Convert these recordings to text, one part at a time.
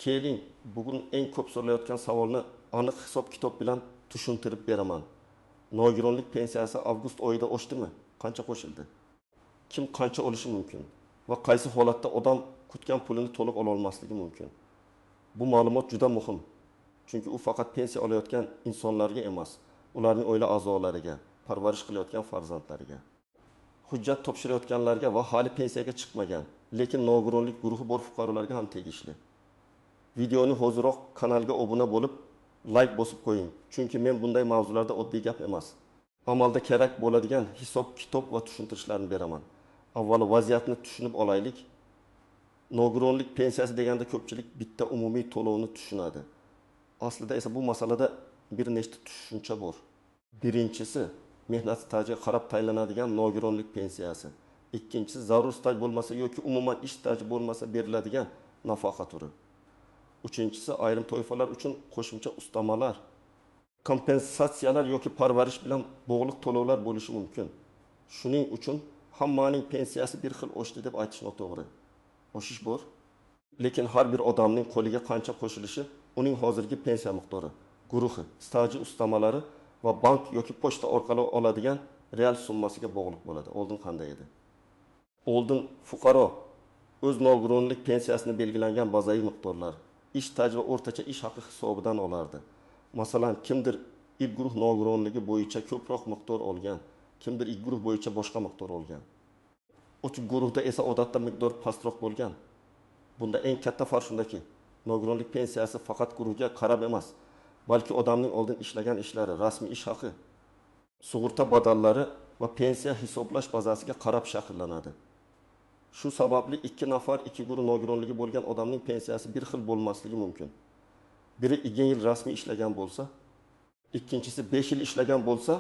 Keling, bugun eng ko'p so'ralayotgan savolni aniq hisob-kitob bilan tushuntirib beraman. Nogironlik pensiyasi avgust oyida oshdimi? Qancha qo'shildi? Kim qancha olishi mumkin? Va qaysi holatda odam kutgan pulini to'liq ola olmasligi mumkin? Bu ma'lumot juda muhim. Chunki u faqat pensiya olayotgan insonlarga emas, ularning oila a'zolariga, parvarish qilayotgan farzandlariga, hujjat topshirayotganlarga va hali pensiyaga chiqmagan, lekin nogironlik guruhi bor fuqarolarga ham tegishli. Videoni hoziroq kanalga obuna bo'lib, like bosib qo'ying. Chunki men bunday mavzularda oddiy gap emas, amalda kerak bo'ladigan hisob-kitob va tushuntirishlarni beraman. Avvalo vaziyatni tushunib olaylik. Nogironlik pensiyasi deganda ko'pchilik bitta umumiy to'lovni tushunadi. Aslida esa bu masalada bir nechta tushuncha bor. Birinchisi, mehnat stajiga qarab tayinlanadigan nogironlik pensiyasi. Ikkinchisi, zarur staj bo'lmasa yoki umuman ish staji bo'lmasa beriladigan nafaqa turi. Uchinchisi, ayrim toifalar uchun qo'shimcha ustamalar, kompensatsiyalar yoki parvarish bilan bog'liq to'lovlar bo'lishi mumkin. Shuning uchun hammaning pensiyasi bir xil oshdi deb aytish noto'g'ri. Oshish bor, lekin har bir odamning qo'liga qancha qo'shilishi uning hozirgi pensiya miqdori, guruhi, staji ustamalari va bank yoki pochta orqali oladigan real summasiga bog'liq bo'ladi. Oldin qanday edi? Oldin fuqaro o'z nogironlik pensiyasini belgilangan bazaviy miqdorlar, ish staji va o'rtacha ish haqi hisobidan olardi. Masalan, kimdir ilk guruh nogironligi bo'yicha ko'proq miqdor olgan, kimdir ilk guruh bo'yicha boshqa miqdor olgan. Uch guruhda esa odatda miqdor pastroq bo'lgan. Bunda eng katta farq shundaki, nogironlik pensiyasi faqat guruhga qarab emas, balki odamning oldin ishlagan ishlari, rasmiy ish haqi, sug'urta badallari va pensiya hisoblash bazasiga qarab shakllanadi. Shu sababli ikki nafar ikki guruh nogironligi bo'lgan odamning pensiyasi bir xil bo'lmasligi mumkin. Biri 2 yil rasmiy ishlagan bo'lsa, ikkinchisi 5 yil ishlagan bo'lsa,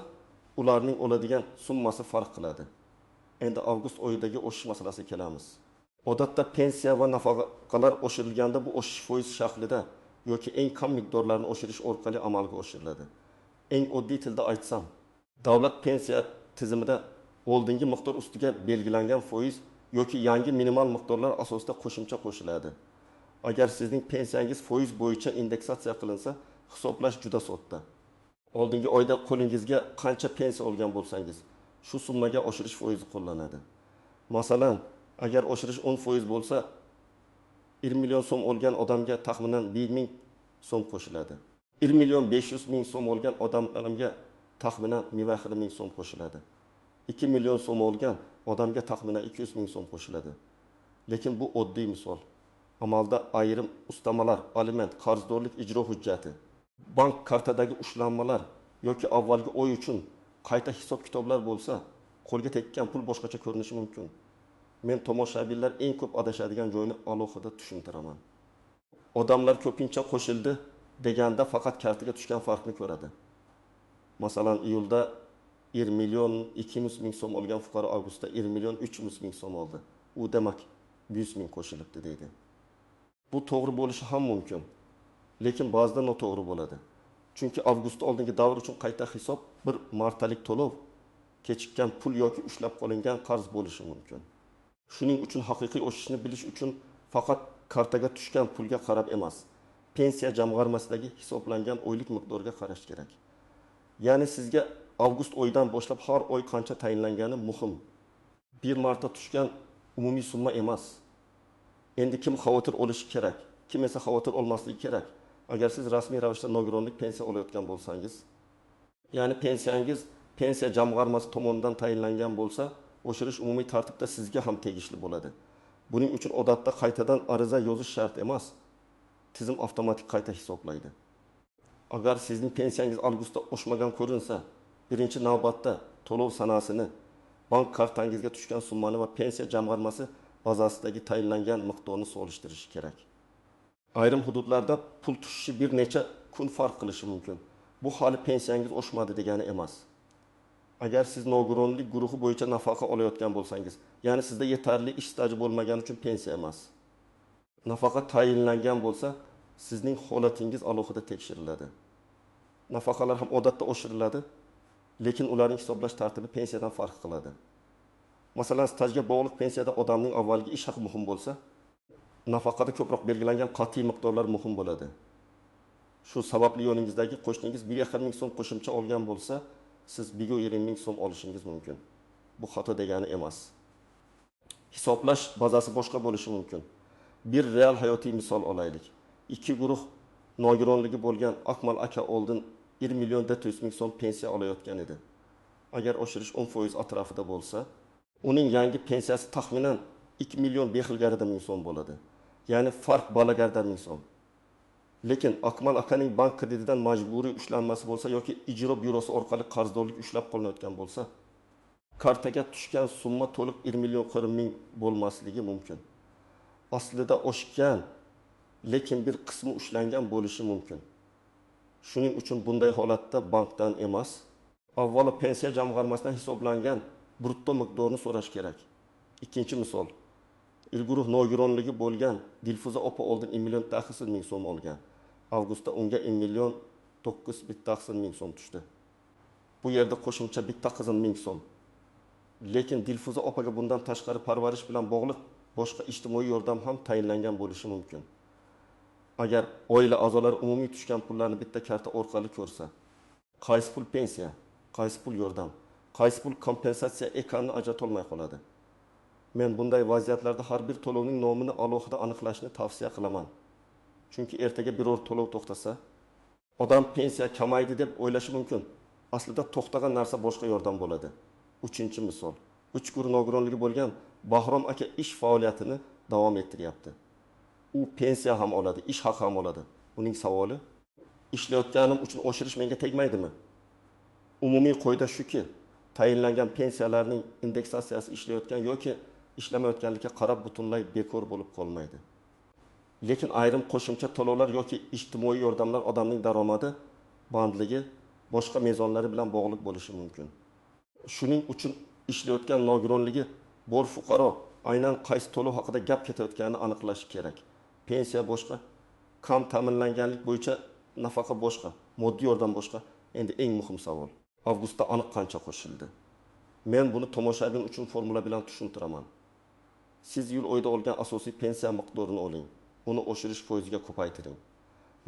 ularning oladigan summasi farq qiladi. Endi avgust oyidagi oshish masalasiga kelamiz. Odatda pensiya va nafaqalar oshirilganda bu oshish foiz shaklida yoki eng kam miqdorlarni oshirish orqali amalga oshiriladi. Eng oddiy tilda aytsam, davlat pensiya tizimida oldingi miqdor ustiga belgilangan foiz yoki yangi minimal miqdorlar asosida qo'shimcha qo'shiladi. Agar sizning pensiyangiz foiz bo'yicha indeksatsiya qilinsa, hisoblash juda sodda. Oldingi oyda qo'lingizga qancha pensiya olgan bo'lsangiz, shu summaga oshirish foizi qo'llanadi. Masalan, agar oshirish 10% bo'lsa, 1 million so'm olgan odamga taxminan 1 ming so'm qo'shiladi. 1 million 500 ming so'm olgan odamga taxminan 1 ming so'm qo'shiladi. 2 million so'm olgan odamga taxminan 200 ming so'm qo'shiladi. Lekin bu oddiy misol. Amalda ayrim ustamalar, aliment, qarzdorlik ijro hujjati, bank kartadagi ushlanmalar yoki avvalgi oy uchun qayta hisob-kitoblar bo'lsa, qo'lga tekkan pul boshqacha ko'rinishi mumkin. Men tomoshabinlar eng ko'p adashadigan joyni alohida tushuntiraman. Odamlar ko'pincha qo'shildi deganda faqat kartaga tushgan farqni ko'radi. Masalan, iyulda 1 million 200 ming so'm olgan fuqaro avgustda 1 million 300 ming so'm oldi. U demak 100 ming qo'shilibdi deydi. Bu to'g'ri bo'lishi ham mumkin, lekin ba'zida noto'g'ri bo'ladi. Chunki avgust oldingi davr uchun qayta hisob bir martalik to'lov, kechikkan pul yoki ushlab qolingan qarz bo'lishi mumkin. Shuning uchun haqiqiy o'sishni bilish uchun faqat kartaga tushgan pulga qarab emas, pensiya jamg'armasidagi hisoblangan oylik miqdorga qarash kerak. Ya'ni sizga avgust oyidan boshlab har oy qancha tayinlangani muhim. Bir marta tushgan umumiy summa emas. Endi kim xavotir olishi kerak, kim esa xavotir olmasligi kerak. Agar siz rasmiy ravishda nogironlik pensiya olayotgan bo'lsangiz, ya'ni pensiyangiz pensiya jamg'armasi tomonidan tayinlangan bo'lsa, oshirish umumiy tartibda sizga ham tegishli bo'ladi. Buning uchun odatda qaytadan ariza yozish shart emas. Tizim avtomatik qayta hisoblaydi. Agar sizning pensiyangiz avgustda oshmagan ko'rinsa, birinchi navbatda to'lov sanasini, bank kartangizga tushgan summani va pensiya jamg'armasi bazasidagi tayinlangan miqdorni solishtirish kerak. Ayrim hududlarda pul tushishi bir necha kun farq qilishi mumkin. Bu hali pensiyangiz oshmadi degani emas. Agar siz nogironlik guruhi bo'yicha nafaqa olayotgan bo'lsangiz, ya'ni sizda yetarli ish staji bo'lmagani uchun pensiya emas, nafaqa tayinlangan bo'lsa, sizning holatingiz alohida tekshiriladi. Nafaqalar ham odatda oshiriladi, lekin ularning hisoblash tartibi pensiyadan farq qiladi. Masalan, stajga bog'liq pensiyada odamning avvalgi ish haqi muhim bo'lsa, nafaqada ko'proq belgilangan qat'iy miqdorlar muhim bo'ladi. Shu sababli yo'lingizdagi qo'shningiz 1,5 ming so'm qo'shimcha olgan bo'lsa, siz 1,20 ming so'm olishingiz mumkin. Bu xato degani emas. Hisoblash bazasi boshqa bo'lishi mumkin. Bir real hayotiy misol olaylik. Ikki guruh nogironligi bo'lgan Akmal aka oldin 1 million 400 ming so'm pensiya olayotgan edi. Agar oshirish 10% atrofida bo'lsa, uning yangi pensiyasi taxminan 2 million 500 ming so'm bo'ladi. Ya'ni farq balagarda ming so'm. Lekin Akmal akaning bank kreditidan majburiy ushlanmasi bo'lsa yoki ijro byurosi orqali qarzdorlik ushlab qolinayotgan bo'lsa, kartaga tushgan summa to'liq 1 million 40 ming bo'lmasligi mumkin. Aslida oshgan, lekin bir qismi ushlangan bo'lishi mumkin. Shuning uchun bunday holatda bankdan emas, avvalo pensiya jamg'armasidan hisoblangan brutto miqdorini so'rash kerak. Ikkinchi misol. Guruh nogironligi bo'lgan Dilfuza opa oldin 1 million 800 ming so'm olgan. Avgustda unga 1 million 900 ming so'm tushdi. Bu yerda qo'shimcha 1 ming so'm. Lekin Dilfuza opaga bundan tashqari parvarish bilan bog'liq boshqa ijtimoiy yordam ham tayinlangan bo'lishi mumkin. Agar oila a'zolari umumiy tushgan pullarni bitta karta orqali ko'rsa, qaysi pul pensiya, qaysi pul yordam, qaysi pul kompensatsiya ekanini ajrata olmay qoladi. Men bunday vaziyatlarda har bir to'lovning nomini alohida aniqlashni tavsiya qilaman. Chunki ertaga biror to'lov to'xtasa, odam pensiya kamaydi deb o'ylashi mumkin. Aslida to'xtagan narsa boshqa yordam bo'ladi. Uchinchi misol. 3 guruh nogironligi bo'lgan Bahrom aka ish faoliyatini davom ettiryapti. U pensiya ham oladi, ish haqi ham oladi. Uning savoli, ishlayotganim uchun oshirish menga tegmaydimi? Umumiy qoida shuki, tayinlangan pensiyalarning indeksatsiyasi ishlayotgan yoki ishlamayotganlikka qarab butunlay bekor bo'lib qolmaydi. Lekin ayrim qo'shimcha to'lovlar yoki ijtimoiy yordamlar odamning daromadi, bandligi, boshqa mezonlari bilan bog'liq bo'lishi mumkin. Shuning uchun ishlayotgan nogironligi bor fuqaro aynan qaysi to'lov haqida gap ketayotganini aniqlash kerak. Pensiya boshqa, kam ta'minlanganlik bo'yicha nafaqa boshqa, moddiy yordam boshqa. Endi eng muhim savol. Avgustda aniq qancha qo'shildi? Men buni tomoshabin uchun formula bilan tushuntiraman. Siz yil oyda olgan asosiy pensiya miqdorini oling. Uni oshirish foiziga ko'paytiring.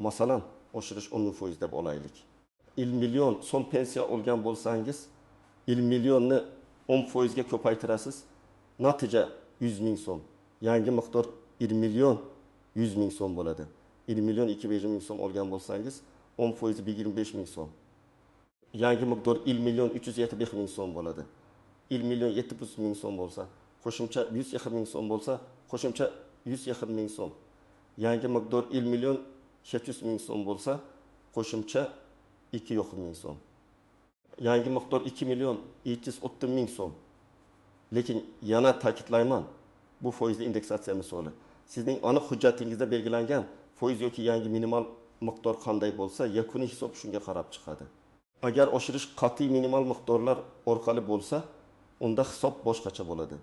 Masalan, oshirish 10% deb olaylik. 1 million so'm pensiya olgan bo'lsangiz, 1 millionni 10% ga ko'paytirasiz. Natija 100 ming so'm. Yangi miqdor 1 million 100 ming so'm bo'ladi. 1 million 250 ming so'm olgan bo'lsangiz, 10% 125 ming so'm. Yangi miqdor 1 million 375 ming so'm bo'ladi. 1 million 700 ming so'm bo'lsa, qo'shimcha 100 ming so'm bo'lsa, qo'shimcha 100 ming so'm. Yangi miqdor 1 million 700 ming so'm bo'lsa, qo'shimcha 2 ming so'm. Yangi miqdor 2 million 730 ming so'm. Lekin yana ta'kidlayman, bu foizli indeksatsiya misoli. Sizning aniq hujjatingizda belgilangan foiz yoki yangi minimal miqdor qanday bo'lsa, yakuniy hisob shunga qarab chiqadi. Agar oshirish qat'iy minimal miqdorlar orqali bo'lsa, unda hisob boshqacha bo'ladi.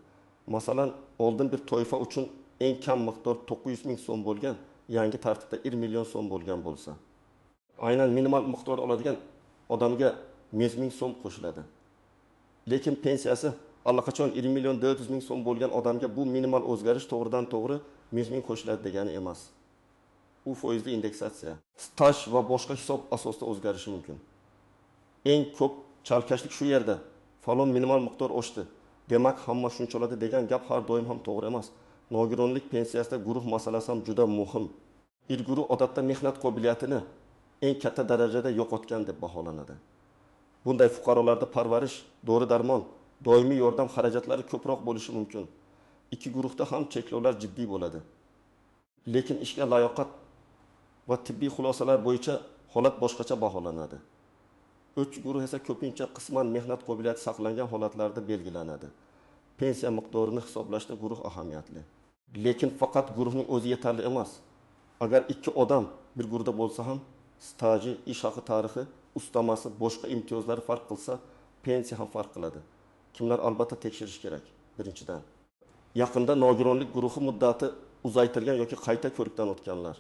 Masalan, oldin bir toifa uchun eng kam miqdor 900 ming so'm bo'lgan, yangi tartibda 1 million so'm bo'lgan bo'lsa, aynan minimal miqdor oladigan odamga 100 ming so'm qo'shiladi. Lekin pensiyasi allaqachon 1 million 400 ming so'm bo'lgan odamga bu minimal o'zgarish to'g'ridan to'g'ri 100 ming qo'shiladi degani emas. U foizli indeksatsiya. Staj va boshqa hisob asosida o'zgarishi mumkin. Eng ko'p chalkashlik shu yerda. Falon minimal miqdor oshdi. Demak, hamma shuncha oladi degan gap har doim ham to'g'ri emas. Nogironlik pensiyasida guruh masalasi ham juda muhim. Guruh odatda mehnat qobiliyatini eng katta darajada yo'qotgan deb baholanadi. Bunday fuqarolarda parvarish, dori-darmon, doimiy yordam xarajatlari ko'proq bo'lishi mumkin. Ikki guruhda ham cheklovlar jiddiy bo'ladi. Lekin ishga layoqat va tibbiy xulosalar bo'yicha holat boshqacha baholanadi. 3 guruh esa ko'pincha qisman mehnat qobiliyati saqlangan holatlarda belgilanadi. Pensiya miqdorini hisoblashda guruh ahamiyatli. Lekin faqat guruhning o'zi yetarli emas. Agar 2 odam bir guruhda bo'lsa ham, staji, ish haqi tarixi, ustamasi, boshqa imtiyozlari farq qilsa, pensiya ham farq qiladi. Kimlar albatta tekshirish kerak. Birinchidan, yaqinda nogironlik guruhi muddati uzaytirilgan yoki qayta ko'rikdan o'tganlar.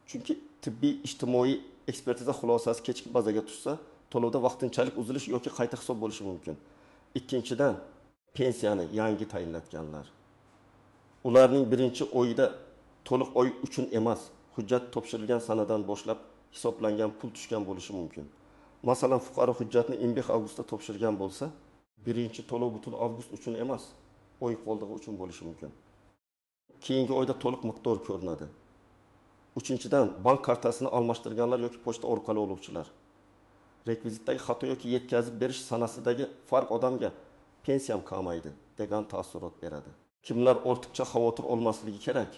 Chunki tibbiy ijtimoiy ekspertiza xulosasi kechki bazaga tushsa, to'lovda vaqtinchalik uzilish yoki qayta hisob bo'lishi mumkin. Ikkinchidan, pensiyani yangi tayinlatganlar. Ularning birinchi oyida to'liq oy uchun emas, hujjat topshirilgan sanadan boshlab hisoblangan pul tushgan bo'lishi mumkin. Masalan, fuqaro hujjatni 15 avgustda topshirgan bo'lsa, birinchi to'lov butun avgust uchun emas, oy qoldig'i uchun bo'lishi mumkin. Keyingi oyda to'liq miqdor ko'rinadi. Uchinchidan, bank kartasini almashtirganlar yoki pochta orqali oluvchilar. Rekvizitdagi xato yoki yetkazib berish sanasidagi farq odamga pensiyam kamaydi degan taassurot beradi. Kimlar ortiqcha xavotir olmasligi kerak?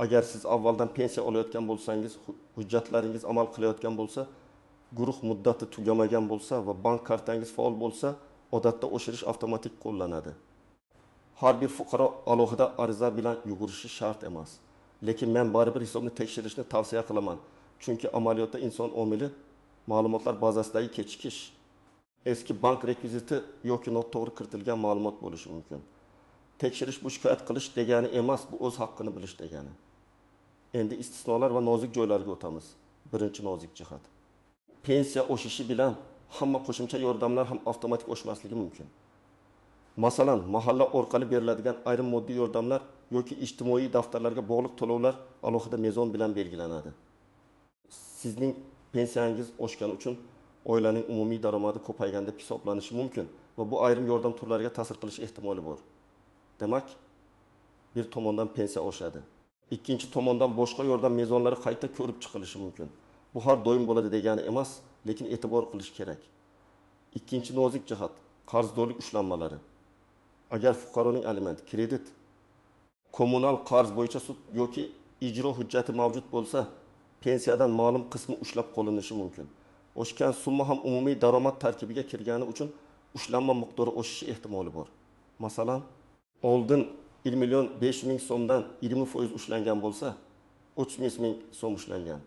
Agar siz avvaldan pensiya olayotgan bo'lsangiz, hujjatlaringiz amal qilayotgan bo'lsa, guruh muddati tugamagan bo'lsa va bank kartangiz faol bo'lsa, odatda oshirish avtomatik qo'llanadi. Har bir fuqaro alohida ariza bilan yugurishi shart emas. Lekin men baribir hisobni tekshirishni tavsiya qilaman. Chunki amaliyotda inson omili ma'lumotlar bazasidagi kechikish, eski bank rekviziti yoki noto'g'ri kiritilgan ma'lumot bo'lishi mumkin. Tekshirish bu shikoyat qilish degani emas, bu o'z haqqini bilish degani. Endi istisnolar va nozik joylarga o'tamiz. Birinchi nozik jihat. Pensiya oshishi bilan hamma qo'shimcha yordamlar ham avtomatik oshmasligi mumkin. Masalan, mahalla orqali beriladigan ayrim moddiy yordamlar yoki ijtimoiy daftarlarga bog'liq to'lovlar alohida mezon bilan belgilanadi. Sizning pensiyangiz oshgani uchun oilaning umumiy daromadi ko'payganda deb hisoblanishi mumkin va bu ayrim yordam turlariga ta'sir qilish ehtimoli bor. Demak, bir tomondan pensiya oshadi. Ikkinchi tomondan boshqa yordam mezonlari qayta ko'rib chiqilishi mumkin. Bu har doim bo'ladi degani emas, lekin e'tibor qilish kerak. Ikkinchi nozik jihat, qarzdorlik ushlanmalari. Agar fuqaroning aliment, kredit, kommunal qarz bo'yicha sud yoki ijro hujjati mavjud bo'lsa, pensiyadan ma'lum qismi ushlab qolinishi mumkin. Oshgan summa ham umumiy daromad tarkibiga kirgani uchun ushlanma miqdori oshishi ehtimoli bor. Masalan, oldin 1 million 500 ming so'mdan 20% ushlangan bo'lsa, 30 ming so'm ushlangan.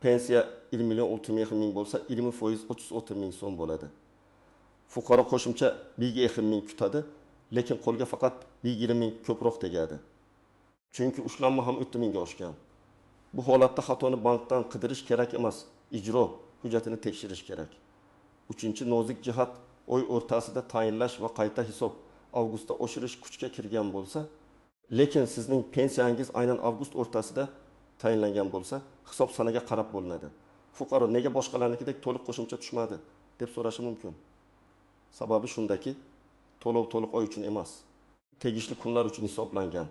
Pensiya 1 million 600 ming bo'lsa, 20% 36 ming so'm bo'ladi. Fuqaro qo'shimcha 1 ming kutadi, lekin qo'lga faqat 20 ming ko'proq tegadi. Chunki ushlanma ham 30 mingga oshgan. Bu holatda xatoni bankdan qidirish kerak emas, ijro hujjatini tekshirish kerak. Uchinchi nozik jihat, oy o'rtasida tayinlash va qayta hisob avgustda oshirish kuchga kirgan bo'lsa, lekin sizning pensiyangiz aynan avgust o'rtasida tayinlangan bo'lsa, hisob sanaga qarab bo'linadi. Fuqaro nega boshqalarnikidek to'liq qo'shimcha tushmadi deb so'rashi mumkin. Sababi shundaki, to'lov to'liq oy uchun emas, tegishli kunlar uchun hisoblangan.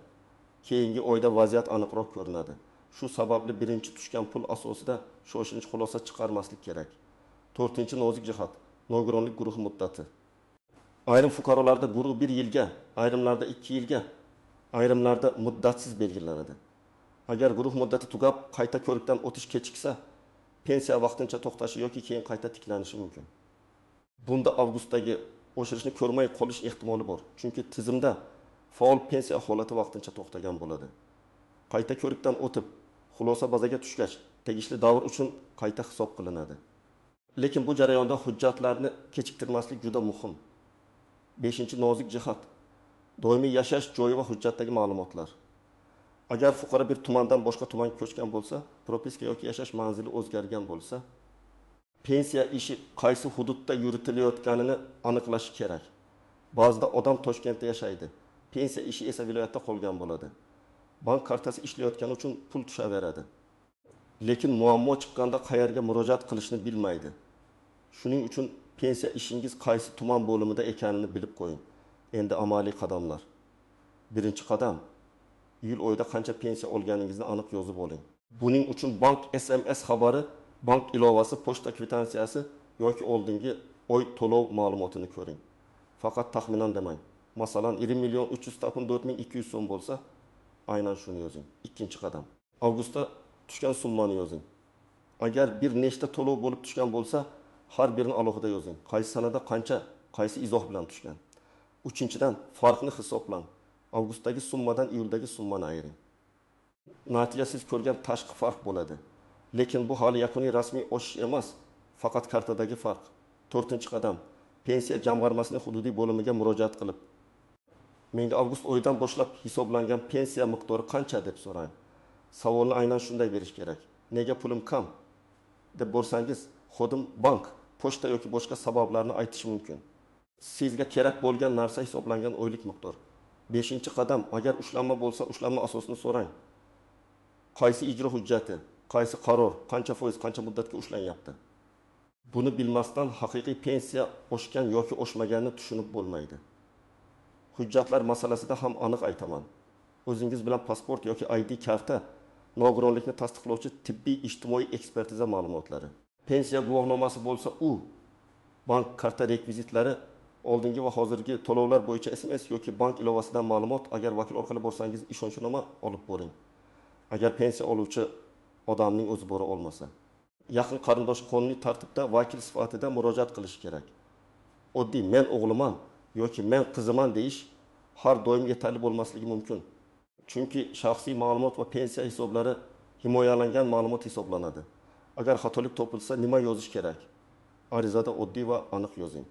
Keyingi oyda vaziyat aniqroq ko'rinadi. Shu sababli birinchi tushgan pul asosida shoshilinch xulosa chiqarmaslik kerak. To'rtinchi nozik jihat, nogironlik guruhi muddati. Ayrim fuqarolarda guruh 1 yilga, ayrimlarda 2 yilga, ayrimlarda muddatsiz belgilanadi. Agar guruh muddati tugab, qayta ko'rikdan o'tish kechiksa, pensiya vaqtincha to'xtashi yoki keyin qayta tiklanishi mumkin. Bunda avgustdagi oshirishni ko'rmay qolish ehtimoli bor. Chunki tizimda faol pensiya holati vaqtincha to'xtagan bo'ladi. Qayta ko'rikdan o'tib, xulosa bazaga tushgach, tegishli davr uchun qayta hisob qilinadi. Lekin bu jarayonda hujjatlarni kechiktirmaslik juda muhim. 5-nozik jihat, doimiy yashash joyi va hujjatdagi ma'lumotlar. Agar fuqaro bir tumandan boshqa tumanga ko'chgan bo'lsa, propiska yoki yashash manzili o'zgargan bo'lsa, pensiya ishi qaysi hududda yuritilayotganini aniqlash kerak. Ba'zida odam Toshkentda yashaydi, pensiya ishi esa viloyatda qolgan bo'ladi. Bank kartasi ishlayotgani uchun pul tushaveradi. Lekin muammo chiqqanda qayerga murojaat qilishni bilmaydi. Shuning uchun pensiya ishingiz qaysi tuman bo'limida ekanini bilib qo'ying. Endi amaliy qadamlar. Birinchi qadam, iyul oyida qancha pensiya olganingizni aniq yozib oling. Buning uchun bank SMS xabari, bank ilovasi, pochta kvitansiyasi yoki oldingi oy to'lov ma'lumotini ko'ring. Faqat taxminan demang. Masalan, 20 million 394 ming 200 so'm bo'lsa, aynan shuni yozing. Ikkinchi qadam, avgustda tushgan summani yozing. Agar bir nechta to'lov bo'lib tushgan bo'lsa, har birini alohida yozing. Qaysi sanada qancha, qaysi izoh bilan tushgan. Uchinchidan, farqni hisoblang. Avgustdagi summadan iyuldagi summani ayiring. Natija siz ko'rgan tashqi farq bo'ladi. Lekin bu hali yakuniy rasmiy oshish emas, faqat kartadagi farq. To'rtinchi qadam, pensiya jamg'armasining hududiy bo'limiga murojaat qilib, menga avgust oyidan boshlab hisoblangan pensiya miqdori qancha deb so'rang. Savolni aynan shunday berish kerak. Nega pulim kam deb borsangiz, xodim bank, pochta yoki boshqa sabablarni aytish mumkin. Sizga kerak bo'lgan narsa hisoblangan oylik miqdor. Beshinchi qadam, agar ushlanma bo'lsa, ushlanma asosini so'rang. Qaysi ijro hujjati, qaysi qaror, qancha foiz, qancha muddatga ushlanyapti? Buni bilmasdan haqiqiy pensiya oshgan yoki oshmaganini tushunib bo'lmaydi. Hujjatlar masalasida ham aniq aytaman. O'zingiz bilan pasport yoki ID karta nogironlikni tasdiqlovchi tibbiy ijtimoiy ekspertiza ma'lumotlari. Pensiya guvohnomasi bo'lsa, u bank karta rekvizitlari, oldingi va hozirgi to'lovlar bo'yicha SMS yoki bank ilovasidan ma'lumot, agar vakil orqali borsangiz ishonchnoma olib boring. Agar pensiya oluvchi odamning o'zi bora olmasa, yaqin qarindosh qonuniy tartibda vakil sifatida murojaat qilish kerak. Oddiy men o'g'liman yoki men qiziman deyish har doim yetarli bo'lmasligi mumkin. Chunki shaxsiy ma'lumot va pensiya hisoblari himoyalangan ma'lumot hisoblanadi. Agar xatolik topilsa, nima yozish kerak? Arizada oddiy va aniq yozing.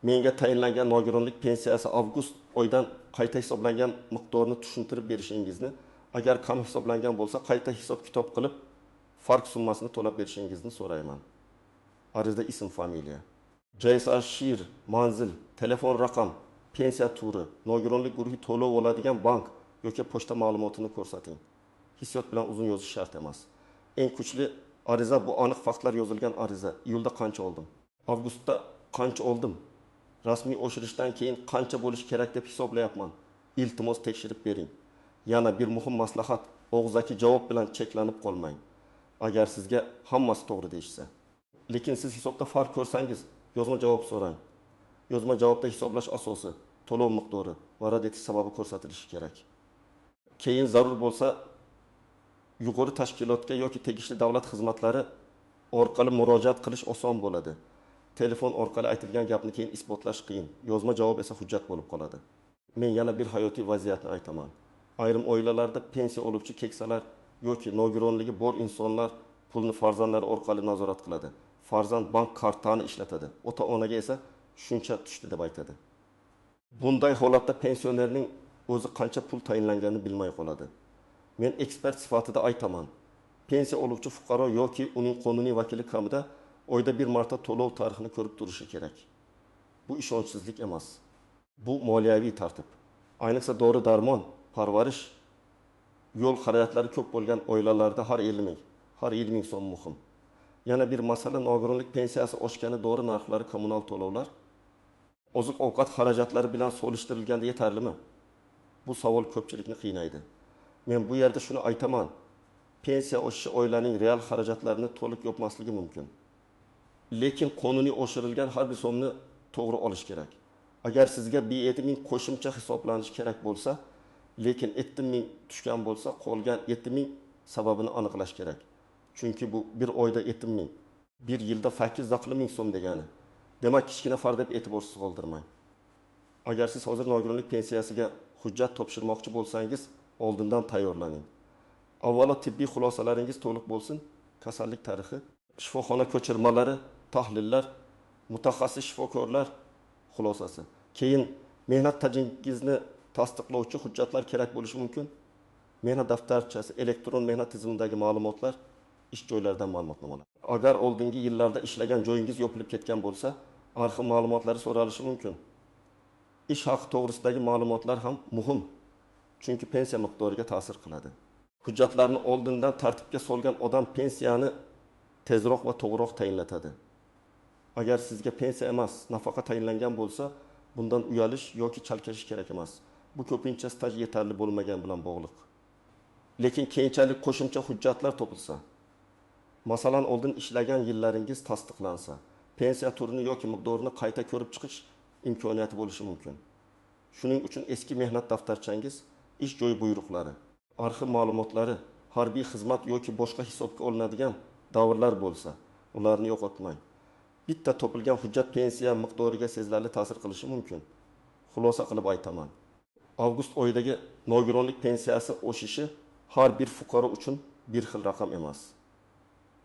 Menga tayinlangan nogironlik pensiyasi avgust oyidan qayta hisoblangan miqdorini tushuntirib berishingizni, agar kam hisoblangan bo'lsa, qayta hisob-kitob qilib, farq summasini to'lab berishingizni so'rayman. Arizada ism, familiya, JSashir, manzil, telefon raqam, pensiya turi, nogironlik guruhi to'lov oladigan bank yoki pochta ma'lumotini ko'rsating. Hissiyot bilan uzun yozish shart emas. Eng kuchli ariza bu aniq faktlar yozilgan ariza. Iyulda qancha oldim? Avgustda qancha oldim? Rasmiy oshirishdan keyin qancha bo'lish kerak deb hisoblayapman. Iltimos tekshirib bering. Yana bir muhim maslahat, og'zaki javob bilan cheklanib qolmang. Agar sizga hammasi to'g'ri deyishsa. Lekin siz hisobda farq ko'rsangiz, yozma javob so'rang. Yozma javobda hisoblash asosi, to'lov miqdori va rad etish sababi ko'rsatilishi kerak. Keyin zarur bo'lsa, yuqori tashkilotga yoki tegishli davlat xizmatlari orqali murojaat qilish oson bo'ladi. Telefon orqali aytilgan gapni keyin isbotlash qiyin. Yozma javob esa hujjat bo'lib qoladi. Men yana bir hayotiy vaziyatni aytaman. Ayrim oilalarda pensiya oluvchi keksalar yoki nogironligi bor insonlar pulni farzandlari orqali nazorat qiladi. Farzand bank kartani ishlatadi. Ota-onaga esa shuncha tushdi deb aytadi. Bunday holatda pensionerning o'zi qancha pul tayinlanganini bilmay qoladi. Men ekspert sifatida aytaman. Pensiya oluvchi fuqaro yoki uning qonuniy vakili kamida oyda bir marta to'lov tarixini ko'rib turishi kerak. Bu ishonchsizlik emas. Bu moliyaviy tartib. Ayniqsa dori-darmon, parvarish, yo'l xarajatlari ko'p bo'lgan oilalarda har yil ming so'm muhim. Yana bir masala, nogironlik pensiyasi oshgani dori narxlari, kommunal to'lovlar, oziq-ovqat xarajatlari bilan solishtirilganda yetarlimi? Bu savol ko'pchilikni qiynaydi. Men bu yerda shuni aytaman. Pensiya oshishi oilaning real xarajatlarini to'liq yopmasligi mumkin. Lekin qonuniy oshirilgan har bir so'mni to'g'ri olish kerak. Agar sizga 7 ming qo'shimcha hisoblanishi kerak bo'lsa, lekin 7 ming tushgan bo'lsa, qolgan 7 ming sababini aniqlash kerak. Chunki bu bir oyda 7 ming, bir yilda 8 ming so'm degani. Demak, kichkina farq deb e'tiborsiz qoldirmang. Agar siz hozir nogironlik pensiyasiga hujjat topshirmoqchi bo'lsangiz, oldindan tayyorlaning. Avvalo tibbiy xulosalaringiz to'liq bo'lsin, kasallik tarixi, shifoxona ko'chirmalari, tahlillar, mutaxassis shifokorlar xulosasi. Keyin mehnat tajingizni tasdiqlovchi hujjatlar kerak bo'lishi mumkin. Mehnat daftarchasi, elektron mehnat tizimidagi ma'lumotlar, ish joylaridan ma'lumotnomalar. Agar oldingi yillarda ishlagan joyingiz yopilib ketgan bo'lsa, arxiv ma'lumotlari so'ralishi mumkin. Ish haqi to'g'risidagi ma'lumotlar ham muhim. Chunki pensiya miqdoriga ta'sir qiladi. Hujjatlarni oldindan tartibga solgan odam pensiyani tezroq va to'g'riroq tayinlatadi. Agar sizga pensiya emas, nafaqa tayinlangan bo'lsa, bundan uyalish yoki chalkashish kerak emas. Bu ko'pincha staj yetarli bo'lmagan bilan bog'liq. Lekin keyinchalik qo'shimcha hujjatlar topilsa, masalan, oldin ishlagan yillaringiz tasdiqlansa, pensiya turini yoki miqdorini qayta ko'rib chiqish imkoniyati bo'lishi mumkin. Shuning uchun eski mehnat daftarchangiz, ish joyi buyruqlari, arxiv ma'lumotlari, harbiy xizmat yoki boshqa hisobga olinadigan davrlar bo'lsa, ularni yo'qotmang. Bitta topilgan hujjat pensiya miqdoriga sezilarli ta'sir qilishi mumkin. Xulosa qilib aytaman. Avgust oyidagi nogironlik pensiyasi oshishi har bir fuqaro uchun bir xil raqam emas.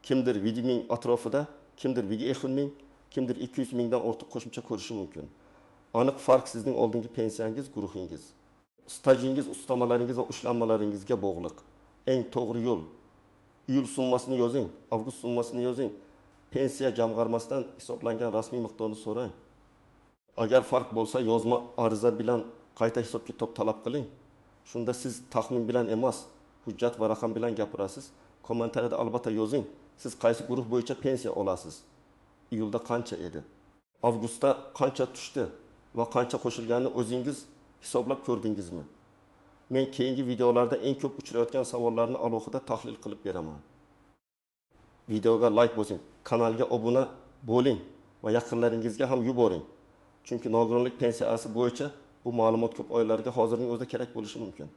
Kimdir 7 ming atrofida, kimdir 1 ming, kimdir 200 mingdan ortiq qo'shimcha ko'rishi mumkin. Aniq farq sizning oldingi pensiyangiz, guruhingiz, stajingiz, ustamalaringiz va ushlanmalaringizga bog'liq. Eng to'g'ri yo'l. Iyul summasini yozing, avgust summasini yozing. Pensiya jamg'armasidan hisoblangan rasmiy miqdorni so'rang. Agar farq bo'lsa, yozma ariza bilan qayta hisob kitob talab qiling. Shunda siz taxmin bilan emas, hujjat va raqam bilan gapirasiz. Kommentariyada albatta yozing. Siz qaysi guruh bo'yicha pensiya olasiz? Iyulda qancha edi? Avgustda qancha tushdi va qancha qo'shilganini o'zingiz hisoblab ko'rdingizmi? Men keyingi videolarda eng ko'p uchrayotgan savollarni alohida tahlil qilib beraman. Videoga like bosing, kanalga obuna bo'ling va yaqinlaringizga ham yuboring. Chunki nogironlik pensiyasi bo'yicha bu ma'lumot ko'p oilalarga hozirning o'zida kerak bo'lishi mumkin.